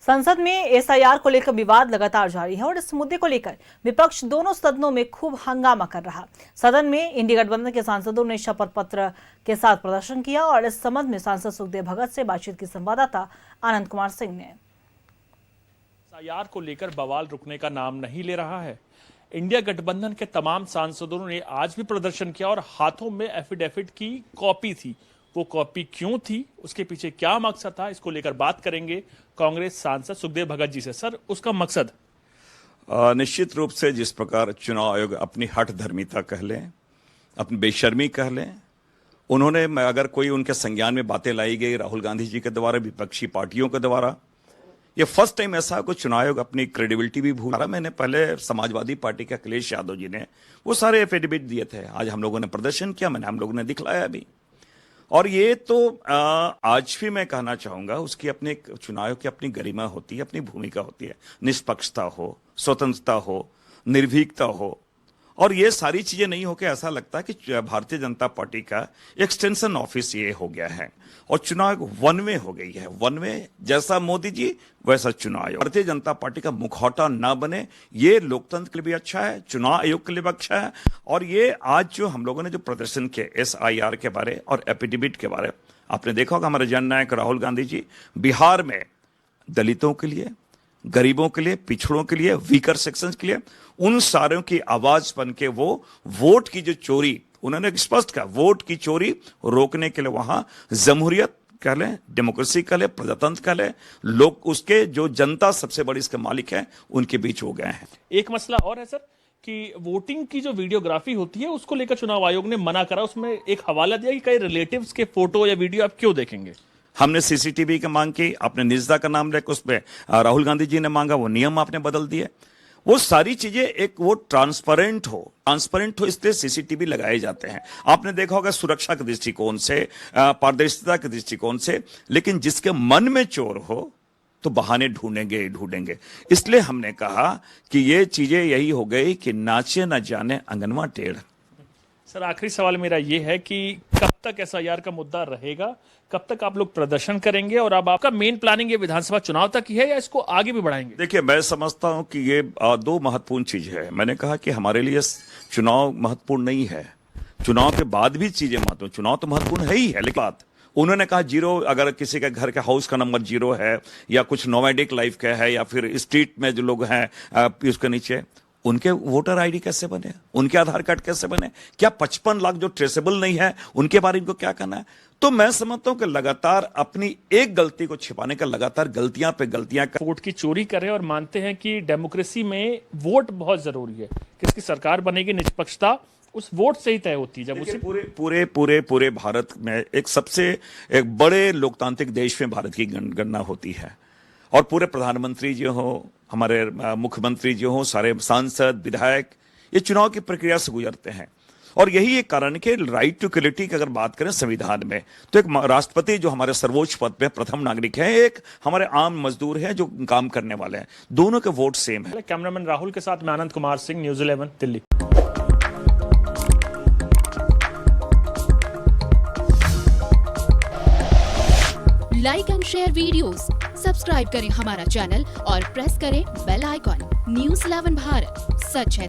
संसद में एसआईआर को लेकर विवाद लगातार जारी है और इस मुद्दे को लेकर विपक्ष दोनों सदनों में खूब हंगामा कर रहा। सदन में इंडिया गठबंधन के सांसदों ने शपथ पत्र के साथ प्रदर्शन किया और इस संबंध में सांसद सुखदेव भगत से बातचीत की संवाददाता आनंद कुमार सिंह ने। एसआईआर को लेकर बवाल रुकने का नाम नहीं ले रहा है। इंडिया गठबंधन के तमाम सांसदों ने आज भी प्रदर्शन किया और हाथों में एफिडेविट की कॉपी थी। वो कॉपी क्यों थी, उसके पीछे क्या मकसद था, इसको लेकर बात करेंगे कांग्रेस सांसद सुखदेव भगत जी से। सर, उसका मकसद? निश्चित रूप से जिस प्रकार चुनाव आयोग अपनी हठ धर्मिता कह लें, अपनी बेशर्मी कह लें, उन्होंने अगर कोई उनके संज्ञान में बातें लाई गई राहुल गांधी जी के द्वारा, विपक्षी पार्टियों के द्वारा, ये फर्स्ट टाइम ऐसा कुछ चुनाव आयोग अपनी क्रेडिबिलिटी भी भूल रहा। मैंने पहले समाजवादी पार्टी के अखिलेश यादव जी ने वो सारे एफिडेविट दिए थे, आज हम लोगों ने प्रदर्शन किया, हम लोगों ने दिखलाया भी। और ये तो आज भी मैं कहना चाहूंगा, उसकी अपने चुनाव की अपनी गरिमा होती है, अपनी भूमिका होती है, निष्पक्षता हो, स्वतंत्रता हो, निर्भीकता हो। और ये सारी चीजें नहीं होकर ऐसा लगता है कि भारतीय जनता पार्टी का एक्सटेंशन ऑफिस ये हो गया है और चुनाव वन वे हो गई है। वन वे जैसा मोदी जी वैसा चुनाव आयोग। भारतीय जनता पार्टी का मुखौटा ना बने, ये लोकतंत्र के लिए भी अच्छा है, चुनाव आयोग के लिए भी अच्छा है। और ये आज जो हम लोगों ने जो प्रदर्शन किए एसआईआर के बारे और एफिडेविट के बारे, आपने देखा होगा हमारे जननायक राहुल गांधी जी बिहार में दलितों के लिए, गरीबों के लिए, पिछड़ों के लिए, वीकर सेक्शंस के लिए, उन सारों की आवाज बन के वो वोट की जो चोरी, उन्होंने स्पष्ट कहा, वोट की चोरी रोकने के लिए वहां जमहूरियत कह लें, डेमोक्रेसी कह लें, प्रजातंत्र कह लें, लोग उसके जो जनता सबसे बड़ी इसके मालिक है, उनके बीच हो गए हैं। एक मसला और है सर कि वोटिंग की जो वीडियोग्राफी होती है उसको लेकर चुनाव आयोग ने मना करा। उसमें एक हवाला दिया कि कई रिलेटिव्स के फोटो या वीडियो आप क्यों देखेंगे। हमने सीसीटीवी की मांग की, आपने निजदा का नाम लेकर उसमें राहुल गांधी जी ने मांगा, वो नियम आपने बदल दिए। वो सारी चीजें एक वो ट्रांसपेरेंट हो इसलिए सीसीटीवी लगाए जाते हैं। आपने देखा होगा सुरक्षा के दृष्टिकोण से, पारदर्शिता के दृष्टिकोण से, लेकिन जिसके मन में चोर हो तो बहाने ढूंढेंगे। इसलिए हमने कहा कि ये चीजें यही हो गई कि नाचे न जाने अंगनवा टेढ़। सर, आखिरी सवाल मेरा ये है कि कब तक एसआईआर का मुद्दा रहेगा, कब तक आप लोग प्रदर्शन करेंगे और अब आपका मेन प्लानिंग ये विधानसभा चुनाव तक ही है या इसको आगे भी बढ़ाएंगे? देखिए, मैं समझता हूं कि ये दो महत्वपूर्ण चीज है। मैंने कहा कि हमारे लिए चुनाव महत्वपूर्ण नहीं है, चुनाव के बाद भी चीजें महत्वपूर्ण, चुनाव तो महत्वपूर्ण है ही है। लेकिन बात उन्होंने कहा जीरो, अगर किसी का घर का हाउस का नंबर 0 है या कुछ नोमैडिक लाइफ का है या फिर स्ट्रीट में जो लोग हैं उसके नीचे, उनके वोटर आईडी कैसे बने, उनके आधार कार्ड कैसे बने? क्या 55 लाख जो ट्रेसेबल नहीं है उनके बारे में क्या कहना है? तो मैं समझता हूं कि लगातार अपनी एक गलती को छिपाने का, लगातार गलतियां पे गलतियां वोट की चोरी करें और मानते हैं कि डेमोक्रेसी में वोट बहुत जरूरी है। किसकी सरकार बनेगी, निष्पक्षता उस वोट से ही तय होती है। जब उसे पूरे भारत में एक बड़े लोकतांत्रिक देश में भारत की गणना होती है और पूरे प्रधानमंत्री जो हो, हमारे मुख्यमंत्री जो हो, सारे सांसद, विधायक ये चुनाव की प्रक्रिया से गुजरते हैं। और यही एक कारण कि राइट टू इक्वलिटी की अगर बात करें संविधान में, तो एक राष्ट्रपति जो हमारे सर्वोच्च पद पे प्रथम नागरिक है, एक हमारे आम मजदूर है जो काम करने वाले हैं, दोनों के वोट सेम है। कैमरामैन राहुल के साथ मैं Anand Kumar Singh, news 11 Delhi. Like and share videos, subscribe करें हमारा चैनल और प्रेस करें बेल आइकॉन। न्यूज़ 11 भारत, सच है।